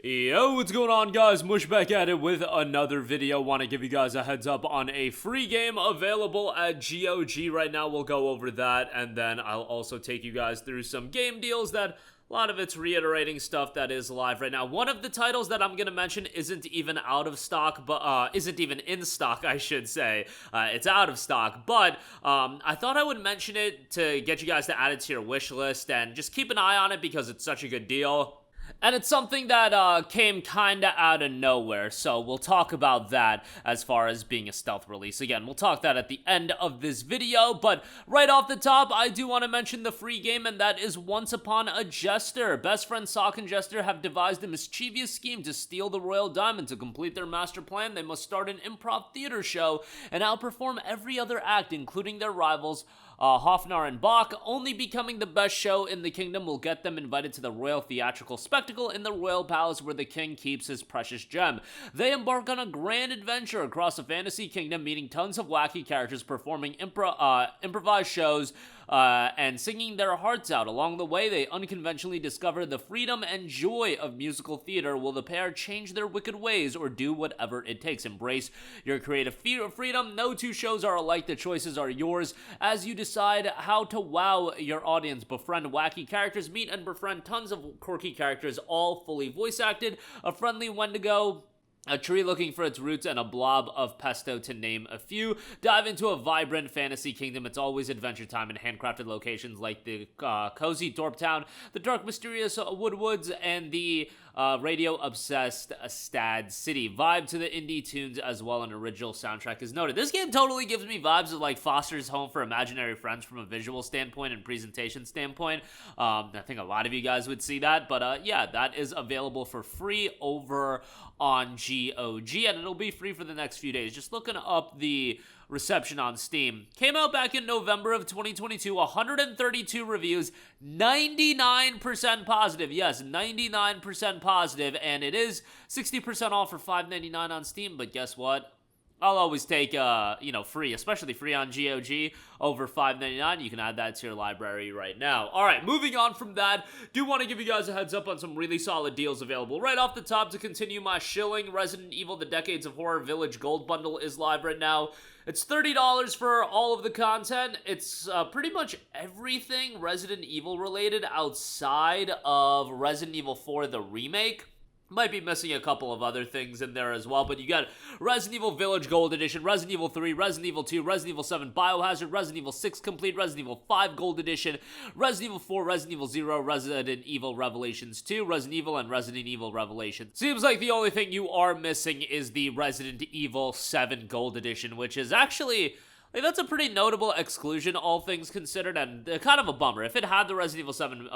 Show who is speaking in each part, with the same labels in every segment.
Speaker 1: Yo, what's going on, guys? Mush back at it with another video. Want to give you guys a heads up on a free game available at GOG right now. We'll go over that, and then I'll also take you guys through some game deals that a lot of it's reiterating stuff that is live right now. One of the titles that I'm going to mention isn't even out of stock, but isn't even in stock, I should say. It's out of stock, but I thought I would mention it to get you guys to add it to your wish list and just keep an eye on it because it's such a good deal. And it's something that came kinda out of nowhere, so we'll talk about that as far as being a stealth release. Again, we'll talk that at the end of this video, but right off the top, I do want to mention the free game, and that is Once Upon a Jester. Best friends Sock and Jester have devised a mischievous scheme to steal the royal diamond. To complete their master plan, they must start an improv theater show and outperform every other act, including their rivals, Hofnar and Bach. Only becoming the best show in the kingdom will get them invited to the royal theatrical spectacle in the royal palace where the king keeps his precious gem. They embark on a grand adventure across a fantasy kingdom, meeting tons of wacky characters, performing improvised shows, and singing their hearts out. Along the way, they unconventionally discover the freedom and joy of musical theater. Will the pair change their wicked ways or do whatever it takes? Embrace your creative freedom. No two shows are alike. The choices are yours as you decide how to wow your audience. Befriend wacky characters, meet and befriend tons of quirky characters, all fully voice acted. A friendly Wendigo, a tree looking for its roots, and a blob of pesto, to name a few. Dive into a vibrant fantasy kingdom. It's always adventure time in handcrafted locations like the cozy Dorp Town, the dark mysterious Woodwoods, and the radio-obsessed Stad City. Vibe to the indie tunes as well. An original soundtrack is noted. This game totally gives me vibes of like Foster's Home for Imaginary Friends from a visual standpoint and presentation standpoint. I think a lot of you guys would see that, but yeah, that is available for free over on GOG, and it'll be free for the next few days. Just looking up the reception on Steam. Came out back in November of 2022, 132 reviews, 99% positive. Yes, 99% positive, and it is 60% off for $5.99 on Steam, but guess what? I'll always take, free, especially free on GOG, over $5.99. You can add that to your library right now. All right, moving on from that, do want to give you guys a heads up on some really solid deals available. Right off the top, to continue my shilling, Resident Evil: The Decades of Horror Village Gold Bundle is live right now. It's $30 for all of the content. It's pretty much everything Resident Evil related outside of Resident Evil 4, the remake. Might be missing a couple of other things in there as well, but you got Resident Evil Village Gold Edition, Resident Evil 3, Resident Evil 2, Resident Evil 7 Biohazard, Resident Evil 6 Complete, Resident Evil 5 Gold Edition, Resident Evil 4, Resident Evil 0, Resident Evil Revelations 2, Resident Evil, and Resident Evil Revelations. Seems like the only thing you are missing is the Resident Evil 7 Gold Edition, which is actually... that's a pretty notable exclusion, all things considered, and kind of a bummer. If it had the Resident Evil 7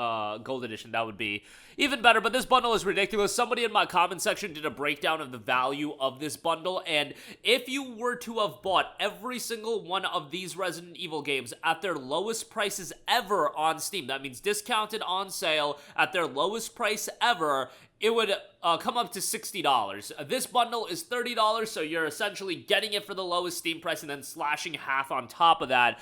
Speaker 1: Gold Edition, that would be even better, but this bundle is ridiculous. Somebody in my comment section did a breakdown of the value of this bundle, and if you were to have bought every single one of these Resident Evil games at their lowest prices ever on Steam, that means discounted on sale at their lowest price ever, it would come up to $60. This bundle is $30, so you're essentially getting it for the lowest Steam price and then slashing half on top of that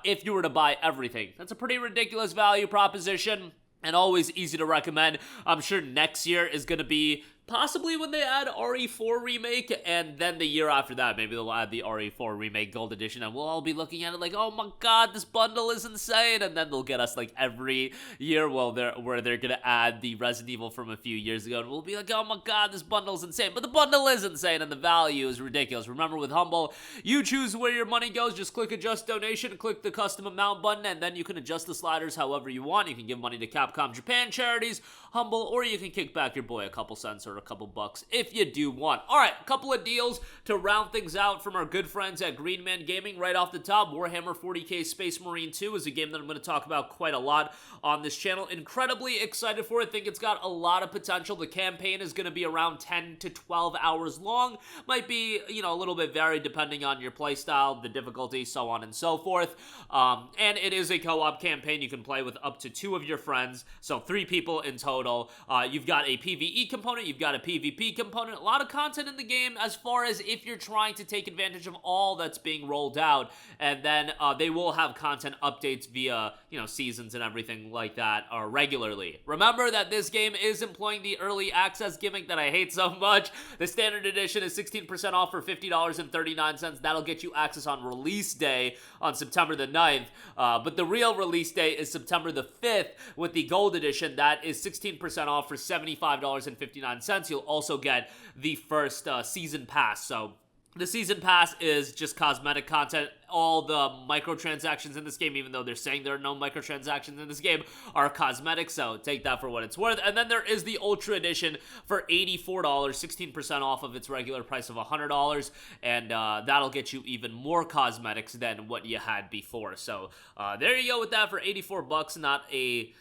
Speaker 1: if you were to buy everything. That's a pretty ridiculous value proposition and always easy to recommend. I'm sure next year is going to be possibly when they add RE4 Remake, and then the year after that, maybe they'll add the RE4 Remake Gold Edition, and we'll all be looking at it like, oh my god, this bundle is insane, and then they'll get us like every year where they're gonna add the Resident Evil from a few years ago, and we'll be like, oh my god, this bundle's insane, but the bundle is insane, and the value is ridiculous. Remember, with Humble, you choose where your money goes. Just click Adjust Donation, click the Custom Amount button, and then you can adjust the sliders however you want. You can give money to Capcom Japan charities, Humble, or you can kick back your boy a couple cents or a couple bucks if you do want. All right, a couple of deals to round things out from our good friends at Green Man Gaming. Right off the top, Warhammer 40k Space Marine 2 is a game that I'm going to talk about quite a lot on this channel. Incredibly excited for it. Think it's got a lot of potential. The campaign is going to be around 10 to 12 hours long. Might be, a little bit varied depending on your playstyle, the difficulty, so on and so forth. And it is a co-op campaign. You can play with up to 2 of your friends, so 3 people in total. You've got a PvE component. You've got got a PvP component, a lot of content in the game as far as if you're trying to take advantage of all that's being rolled out. And then they will have content updates via, seasons and everything like that regularly. Remember that this game is employing the early access gimmick that I hate so much. The standard edition is 16% off for $50.39. That'll get you access on release day on September the 9th. But the real release day is September the 5th with the gold edition. That is 16% off for $75.59. You'll also get the first season pass. So the season pass is just cosmetic content. All the microtransactions in this game, even though they're saying there are no microtransactions in this game, are cosmetic, so take that for what it's worth. And then there is the Ultra Edition for $84, 16% off of its regular price of $100, and that'll get you even more cosmetics than what you had before. So there you go with that for 84 bucks. Not a,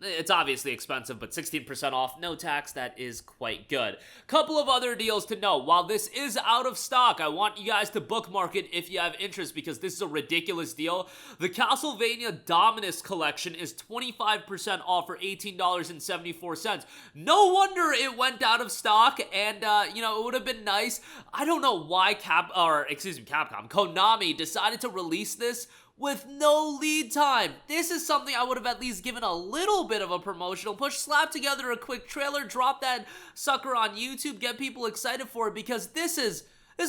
Speaker 1: it's obviously expensive, but 16% off, no tax, that is quite good. Couple of other deals to know. While this is out of stock, I want you guys to bookmark it if you have interest, because this is a ridiculous deal. The Castlevania Dominus collection is 25% off for $18.74. No wonder it went out of stock, and, it would have been nice. I don't know why Capcom, Konami decided to release this with no lead time. This is something I would have at least given a little bit of a promotional push. Slap together a quick trailer, drop that sucker on YouTube, get people excited for it, because this is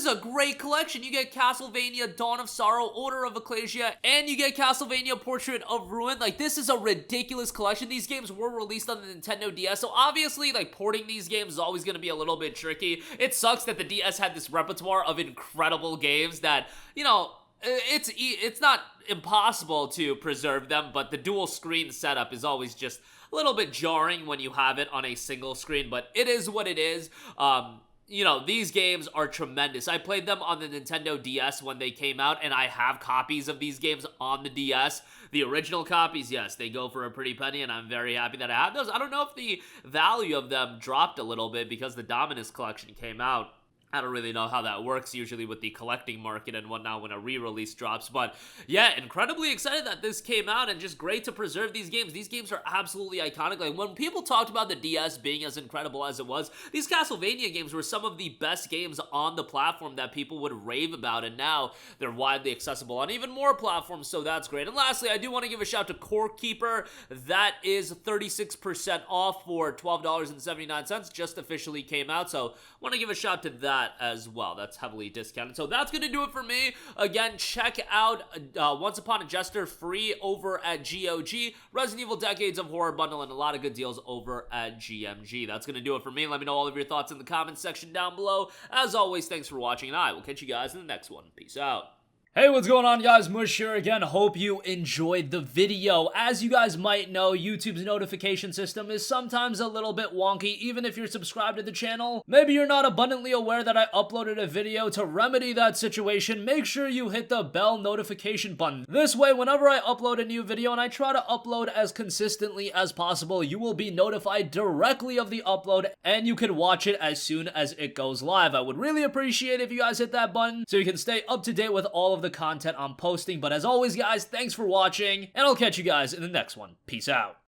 Speaker 1: a great collection. You get Castlevania Dawn of Sorrow, Order of Ecclesia, and you get Castlevania Portrait of Ruin. Like, this is a ridiculous collection. These games were released on the Nintendo DS, so obviously, porting these games is always going to be a little bit tricky. It sucks that the DS had this repertoire of incredible games that, it's not impossible to preserve them, but the dual screen setup is always just a little bit jarring when you have it on a single screen, but it is what it is. These games are tremendous. I played them on the Nintendo DS when they came out, and I have copies of these games on the DS. The original copies, yes, they go for a pretty penny, and I'm very happy that I have those. I don't know if the value of them dropped a little bit because the Dominus collection came out. I don't really know how that works usually with the collecting market and whatnot when a re-release drops, but yeah, incredibly excited that this came out, and just great to preserve these games. These games are absolutely iconic. Like, when people talked about the DS being as incredible as it was, these Castlevania games were some of the best games on the platform that people would rave about, and now they're widely accessible on even more platforms, so that's great. And lastly, I do want to give a shout to Core Keeper. That is 36% off for $12.79, just officially came out, so want to give a shout to that as well. That's heavily discounted. So that's going to do it for me. Again, check out Once Upon a Jester free over at GOG, Resident Evil Decades of Horror bundle, and a lot of good deals over at GMG. That's going to do it for me. Let me know all of your thoughts in the comments section down below. As always, thanks for watching, and I will catch you guys in the next one. Peace out. Hey, what's going on, guys? Mush here again. Hope you enjoyed the video. As you guys might know, YouTube's notification system is sometimes a little bit wonky, even if you're subscribed to the channel. Maybe you're not abundantly aware that I uploaded a video. To remedy that situation, make sure you hit the bell notification button. This way, whenever I upload a new video, and I try to upload as consistently as possible, you will be notified directly of the upload, and you can watch it as soon as it goes live. I would really appreciate it if you guys hit that button so you can stay up to date with all of the content I'm posting. But as always, guys, thanks for watching, and I'll catch you guys in the next one. Peace out.